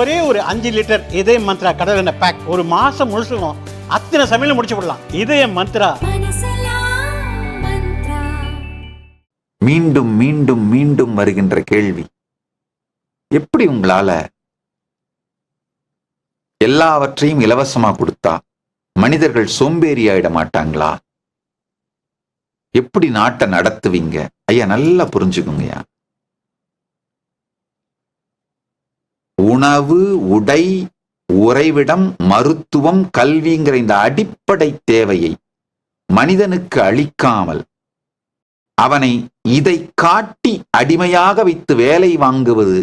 ஒரே ஒரு 5 லிட்டர் இதய மந்த்ரா கடல் எண்ணெய் பேக் ஒரு மாசம் முழுசுக்கும் அத்தனை சமையல முடிச்சு விடலாம். இதய மந்த்ரா. மீண்டும் மீண்டும் மீண்டும் வருகின்ற கேள்வி, எப்படி உங்களால எல்லாவற்றையும் இலவசமா கொடுத்தா மனிதர்கள் சோம்பேறி ஆயிட மாட்டாங்களா? எப்படி நாட்டை நடத்துவீங்க? ஐயா நல்லா புரிஞ்சுக்குங்கய்யா. உணவு, உடை, உறைவிடம், மருத்துவம், கல்விங்கிற இந்த அடிப்படை தேவையை மனிதனுக்கு அளிக்காமல் அவனை இதை காட்டி அடிமையாக வைத்து வேலை வாங்குவது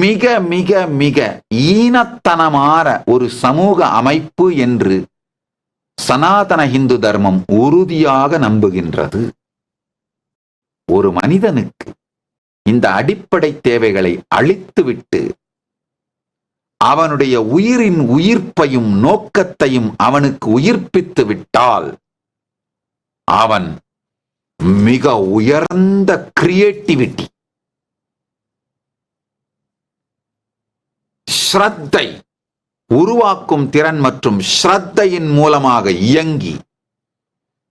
மிக மிக மிக ஈனத்தனமான ஒரு சமூக அமைப்பு என்று சனாதன இந்து தர்மம் உறுதியாக நம்புகின்றது. ஒரு மனிதனுக்கு இந்த அடிப்படை தேவைகளை அளித்துவிட்டு அவனுடைய உயிரின் உயிர்ப்பையும் நோக்கத்தையும் அவனுக்கு உயிர்ப்பித்து விட்டால் அவன் மிக உயர்ந்த கிரியேட்டிவிட்டி, ஸ்ரத்தை, உருவாக்கும் திறன் மற்றும் ஸ்ரத்தையின் மூலமாக இயங்கி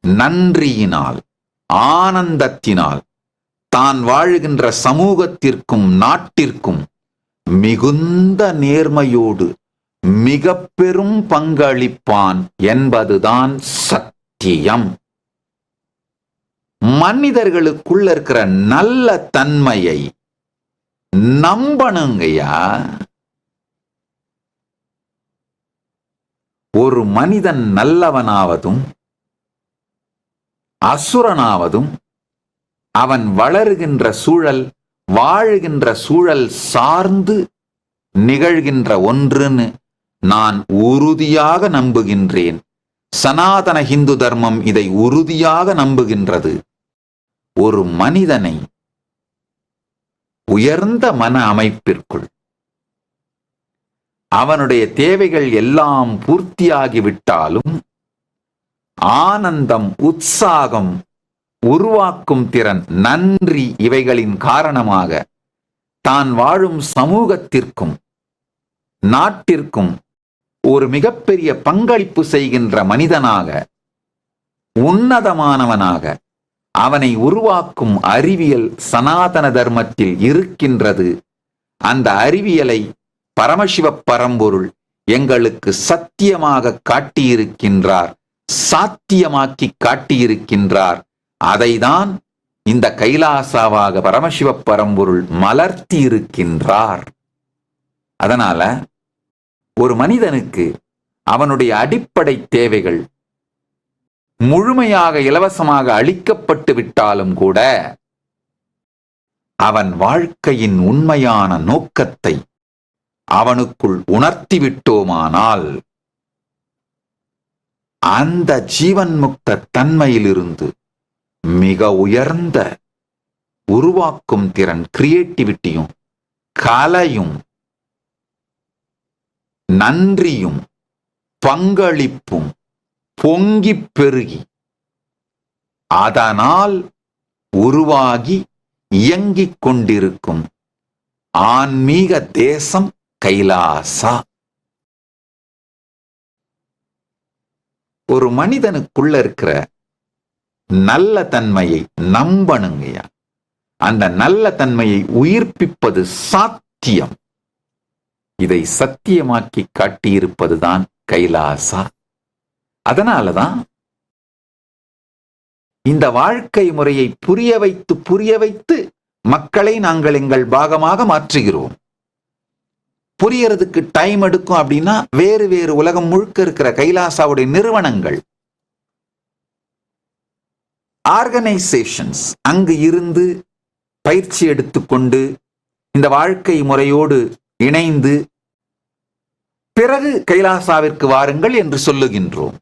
நன்றியினால் ஆனந்தத்தினால் தான் வாழுகின்ற சமூகத்திற்கும் நாட்டிற்கும் மிகுந்த நேர்மையோடு மிக பெரும் பங்களிப்பான் என்பதுதான் சத்தியம். மனிதர்களுக்குள்ள இருக்கிற நல்ல தன்மையை நம்பணுங்கய்யா. ஒரு மனிதன் நல்லவனாவதும் அசுரனாவதும் அவன் வளருகின்ற சூழல், வாழுகின்ற சூழல் சார்ந்து நிகழ்கின்ற ஒன்றுன்னு நான் உறுதியாக நம்புகின்றேன். சனாதன இந்து தர்மம் இதை உறுதியாக நம்புகின்றது. ஒரு மனிதனை உயர்ந்த மன அமைப்பிற்குள் அவனுடைய தேவைகள் எல்லாம் பூர்த்தியாகிவிட்டாலும் ஆனந்தம், உற்சாகம், உருவாக்கும் திறன், நன்றி இவைகளின் காரணமாக தான் வாழும் சமூகத்திற்கும் நாட்டிற்கும் ஒரு மிகப்பெரிய பங்களிப்பு செய்கின்ற மனிதனாக, உன்னதமானவனாக அவனை உருவாக்கும் அறிவியல் சனாதன தர்மத்தில் இருக்கின்றது. அந்த அறிவியலை பரமசிவ பரம்பொருள் எங்களுக்கு சத்தியமாக காட்டியிருக்கின்றார், சாத்தியமாக்கி காட்டியிருக்கின்றார். அதைதான் இந்த கைலாசாவாக பரமசிவ பரம்பொருள் மலர்த்தி இருக்கின்றார். அதனால ஒரு மனிதனுக்கு அவனுடைய அடிப்படை தேவைகள் முழுமையாக இலவசமாக அளிக்கப்பட்டு விட்டாலும் கூட அவன் வாழ்க்கையின் உண்மையான நோக்கத்தை அவனுக்குள் உணர்த்திவிட்டோமானால் அந்த ஜீவன் முக்த தன்மையிலிருந்து மிக உயர்ந்த உருவாக்கும் திறன், கிரியேட்டிவிட்டியும், கலையும், நன்றியும், பங்களிப்பும் பொங்கி பெருகி அதனால் உருவாகி இயங்கிக் கொண்டிருக்கும் ஆன்மீக தேசம் கைலாசா. ஒரு மனிதனுக்குள்ள இருக்கிற நல்ல தன்மையை நம்பணுங்கய்யா. அந்த நல்ல தன்மையை உயிர்ப்பிப்பது சாத்தியம். இதை சத்தியமாக்கி காட்டியிருப்பதுதான் கைலாசா. அதனாலதான் இந்த வாழ்க்கை முறையை புரிய வைத்து மக்களை நாங்கள் எங்கள் பாகமாக மாற்றுகிறோம். புரியறதுக்கு டைம் எடுக்கும் அப்படின்னா வேறு வேறு உலகம் முழுக்க இருக்கிற கைலாசாவுடைய நிறுவனங்கள், ஆர்கனைசேஷன்ஸ் அங்கு இருந்து பயிற்சி எடுத்துக்கொண்டு இந்த வாழ்க்கை முறையோடு இணைந்து பிறகு கைலாசாவிற்கு வாருங்கள் என்று சொல்லுகின்றோம்.